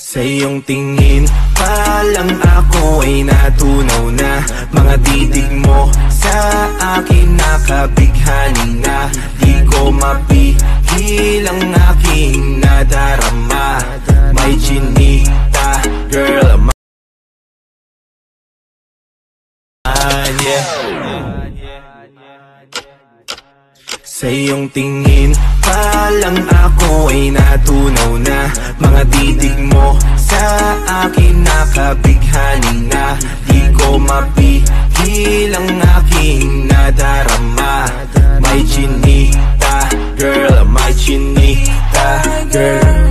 Sa iyong tingin pa lang ako ay natunaw na. Mga titig mo sa akin nakabighani na. Di ko mapigil ang aking nadarama. May chinita, girl, Sa iyong tingin pa lang ako ay natunaw na. Mga titig mo sa akin nakabighani na. Di ko mapigil ang aking nadarama. May chinita, girl, may chinita, girl.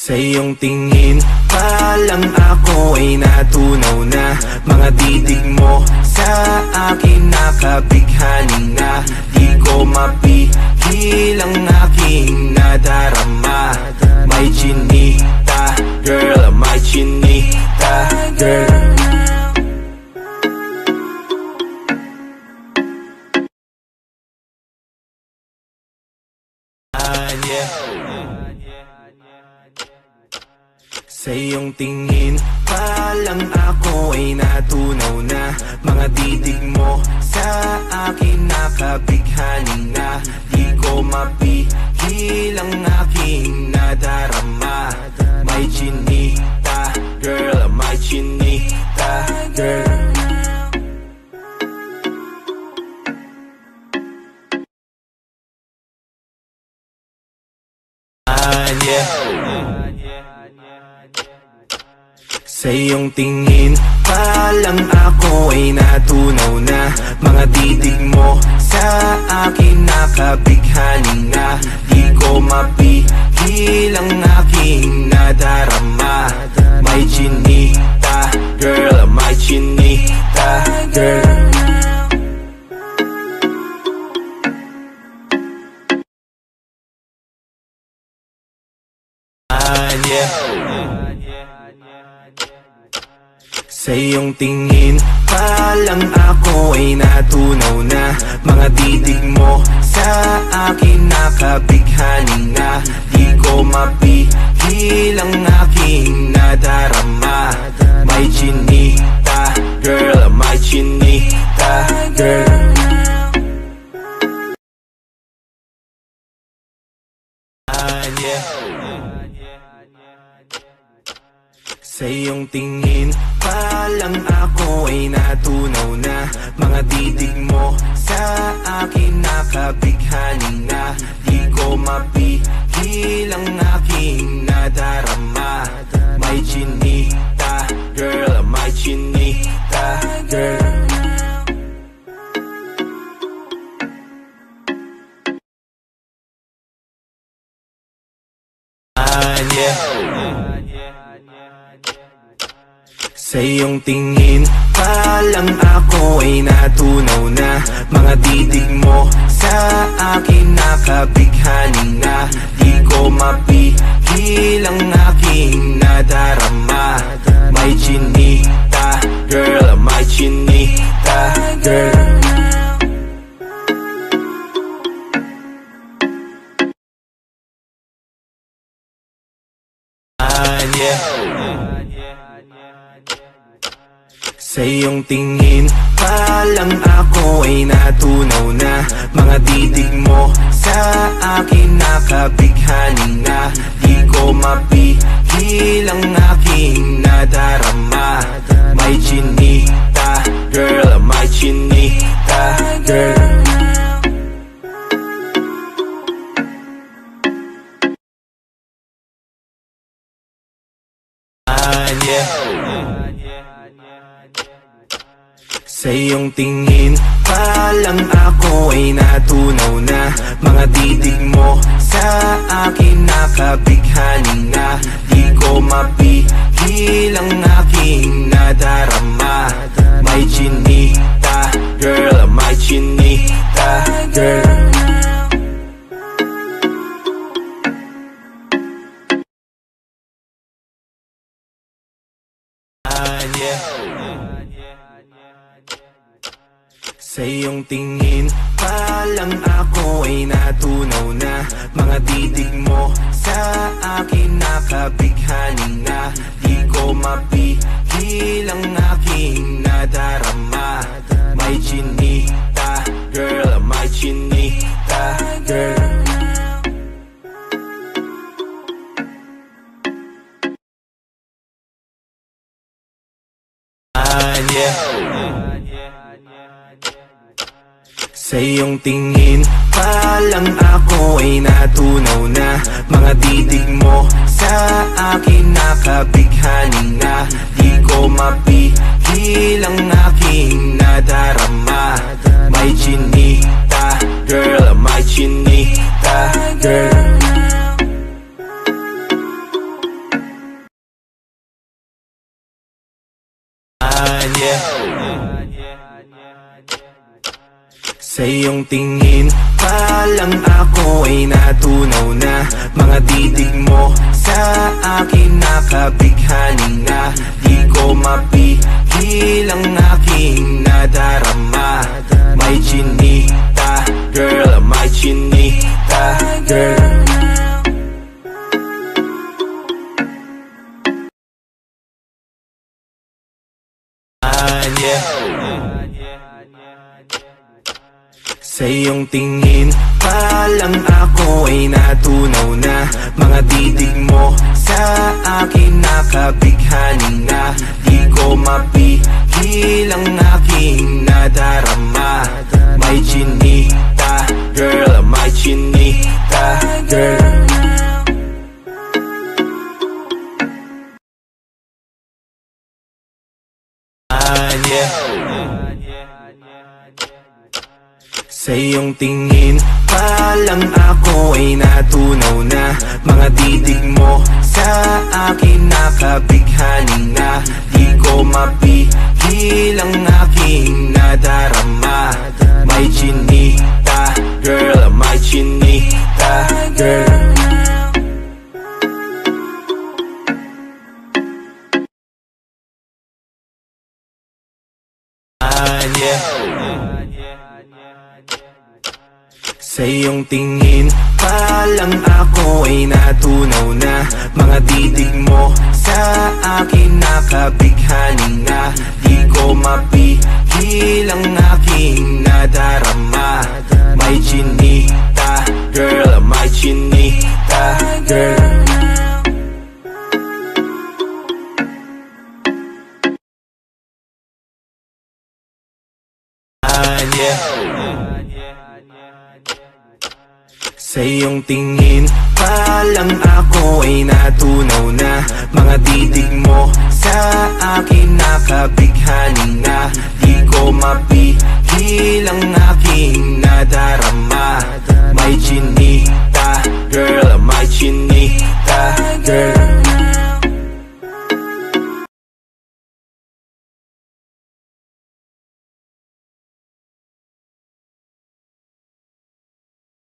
Sa iyong tingin pa lang ako ay natunaw na. Mga titig mo sa akin nakabighani na. Di ko mapigil ang aking nadarama. May chinita, girl, may chinita, girl. Sa iyong tingin pa lang ako ay natunaw na. Mga titig mo sa akin nakabighani na. Di ko mapigil ang aking nadarama. May chinita, girl, may chinita, girl. Sa iyong tingin pa lang ako ay natunaw na. Mga titig mo sa akin nakabighani na. Di ko mapigil ang aking nadarama. May chinita, girl, may chinita, girl. Sa iyong tingin pa lang ako ay natunaw na. Mga titig mo sa akin nakabighani na. Di ko mapigil ang aking nadarama. May chinita, girl, may chinita, girl. Sa iyong tingin pa lang ako ay natunaw na. Mga titig mo sa akin nakabighani na. Di ko mapigil ang aking nadarama. May chinita, girl, may chinita, girl. Sa iyong tingin pa lang ako ay natunaw na. Mga titig mo sa akin nakabighani na. Di ko mapigil ang aking nadarama. May chinita, girl, may chinita, girl. Sa iyong tingin pa lang ako ay natunaw na. Mga titig mo sa akin nakabighani na. Di ko mapigil ang aking nadarama. May chinita, girl, may chinita, girl. Sa iyong tingin pa lang ako ay natunaw na. Mga titig mo sa akin nakabighani na. Di ko mapigil ang aking nadarama. May chinita, girl, may chinita, girl. Sa iyong tingin pa lang ako ay natunaw na. Mga titig mo sa akin nakabighani na. Di ko mapigil ang aking nadarama. May chinita, girl, may chinita, girl. Sa iyong tingin pa lang ako ay natunaw na. Mga titig mo sa akin nakabighani na. Di ko mapigil ang aking nadarama. May chinita, girl, may chinita, girl. Sa iyong tingin pa lang ako ay natunaw na. Mga titig mo sa akin nakabighani na. Di ko mapigil ang aking nadarama. May chinita, girl, may chinita, girl. Sa iyong tingin pa lang ako ay natunaw na. Mga titig mo sa akin nakabighani na. Di ko mapigil ang aking nadarama. May chinita, girl, may chinita, girl. Sa iyong tingin pa lang ako ay natunaw na. Mga titig mo sa akin nakabighani na. Di ko mapigil ang aking nadarama. May chinita, girl, may chinita, girl. Sa iyong tingin pa lang ako ay natunaw na. Mga titig mo sa akin nakabighani na. Di ko mapigil ang aking nadarama. May chinita, girl, may chinita, girl. Sa iyong tingin pa lang ako ay natunaw na. Mga titig mo sa akin nakabighani na. Di ko mapigil ang aking nadarama. May chinita, girl, may chinita, girl.